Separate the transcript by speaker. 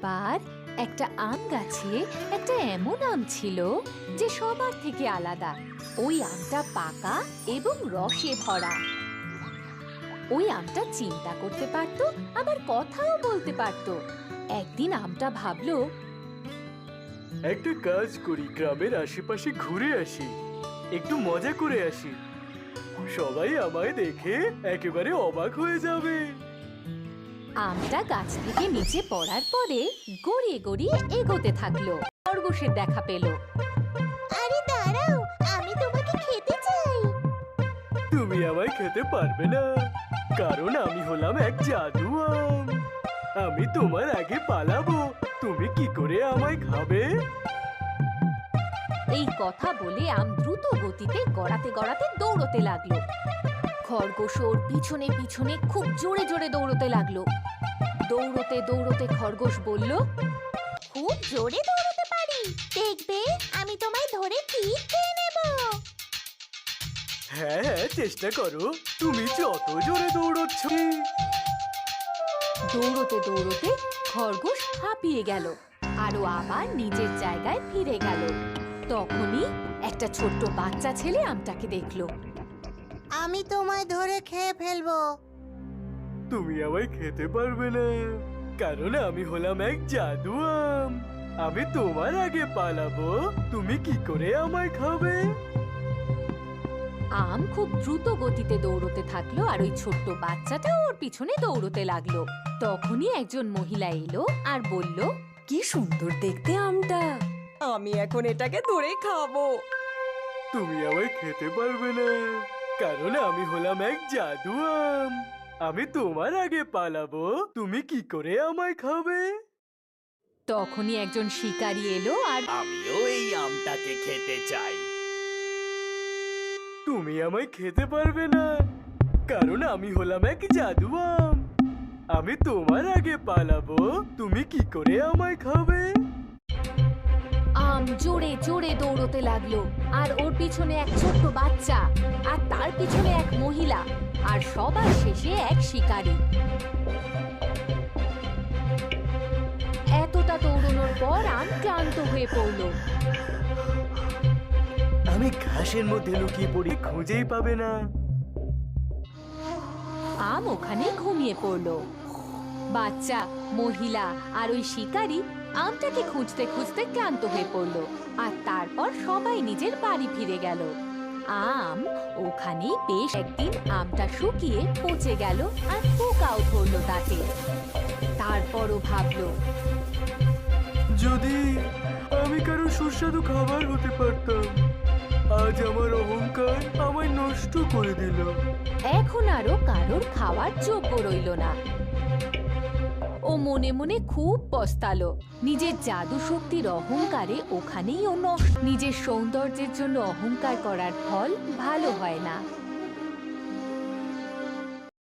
Speaker 1: একবার একটা আম গাছে একটা এমন আম ছিল যে সবার থেকে আলাদা। ওই আমটা পাকা এবং রসে ভরা। ওই আমটা চিন্তা করতে পারতো, আবার কথাও বলতে পারতো। একদিন আমটা ভাবলো,
Speaker 2: একটা কাজ করি, গ্রামের আশেপাশে ঘুরে আসি, একটু মজা করে আসি। সবাই আমায় দেখে একেবারে অবাক হয়ে যাবে।
Speaker 1: আমটা গাছ থেকে নিচে পড়ার পরে গড়িয়ে গড়িয়ে এগোতে থাকলো। খরগোশের দেখা পেল।
Speaker 3: আরে দাঁড়াও, আমি তোমাকে খেতে চাই।
Speaker 2: তুমি আমায় খেতে পারবে না, কারণ আমি হলাম এক জাদু আম। আমি তোমার আগে পালাবো, তুমি কি করে আমায় খাবে?
Speaker 1: এই কথা বলে আম দ্রুত গতিতে গড়াতে গড়াতে দৌড়তে লাগলো। খরগোশ ওর পিছনে পিছনে খুব জোরে জোরে দৌড়তে লাগলো। দৌড়তে দৌড়তে খরগোশ বলল,
Speaker 3: খুব জোরে দৌড়তে পারি, দেখবে আমি তোমায় ধরে ঠিক খেয়ে নেব।
Speaker 2: হ্যাঁ হ্যাঁ, চেষ্টা করো, তুমি যত জোরে দৌড়চ্ছ।
Speaker 1: দৌড়তে দৌড়তে খরগোশ হাঁপিয়ে গেল আর ও আবার নিজের জায়গায় ফিরে গেল। তখনই একটা ছোট্ট বাচ্চা ছেলে আমটাকে দেখলো।
Speaker 3: আমি তোমায় ধরে খেয়ে ফেলবো।
Speaker 2: তুমি আমায় খেতে পারবে না, কারণ আমি হলাম এক জাদু আম। আমি তোমার আগে পালাবো, তুমি কি করে আমায় খাবে?
Speaker 1: আম খুব দ্রুত গতিতে দৌড়তে থাকলো আর ওই ছোট্ট বাচ্চাটা ওর পিছনে দৌড়তে লাগলো। তখনই একজন মহিলা এলো আর বলল,
Speaker 4: কি সুন্দর দেখতে আমটা, আমি এখন এটাকে ধরে খাবো।
Speaker 2: তুমি আমায় খেতে পারবে না, কারণ আমি হলাম এক জাদু আম। আমি তোমার আগে পালাবো, তুমি কি করে আমায় খাবে?
Speaker 1: তখনই একজন শিকারী এলো আর
Speaker 5: আমিও এই আমটাকে খেতে চাই।
Speaker 2: তুমি আমায় খেতে পারবে না, কারণ আমি হলাম এক জাদু আম। আমি তোমার আগে পালাবো, তুমি কি করে আমায় খাবে?
Speaker 1: আম জোরে জোরে দৌড়তে লাগলো আর ওর পিছনে এক ছোট্ট বাচ্চা, আর তার পিছনে এক মহিলা, আর সবার শেষে এক শিকারী। এতটা দৌড়ানোর পর আম ক্লান্ত হয়ে পড়ল।
Speaker 2: আমি ঘাসের মধ্যে লুকিয়ে পড়ি, খুঁজেই পাবে না।
Speaker 1: আম ওখানে ঘুমিয়ে পড়ল। বাচ্চা, মহিলা আর ওই শিকারী আমটাকে খুঁজতে খুঁজতে ক্লান্ত হয়ে পড়ল, আর তারপর সবাই নিজের বাড়ি ফিরে গেল। আম ওখানেই বেশ একদিন আমটা শুকিয়ে পচে গেল আর পোকাও ধরল তাতে। তারপরও ভাবলো,
Speaker 2: যদি আমি কারো সুস্বাদু খাবার হতে পারতাম। আজ আমার অহংকার আমায় নষ্ট করে দিল।
Speaker 1: এখন আরো কারোর খাওয়ার যোগ্য রইল না। ও মনে মনে খুব পস্তালো। নিজের জাদু শক্তির অহংকারে ওখানেই ও নিজের সৌন্দর্যের জন্য অহংকার করার ফল ভালো হয় না।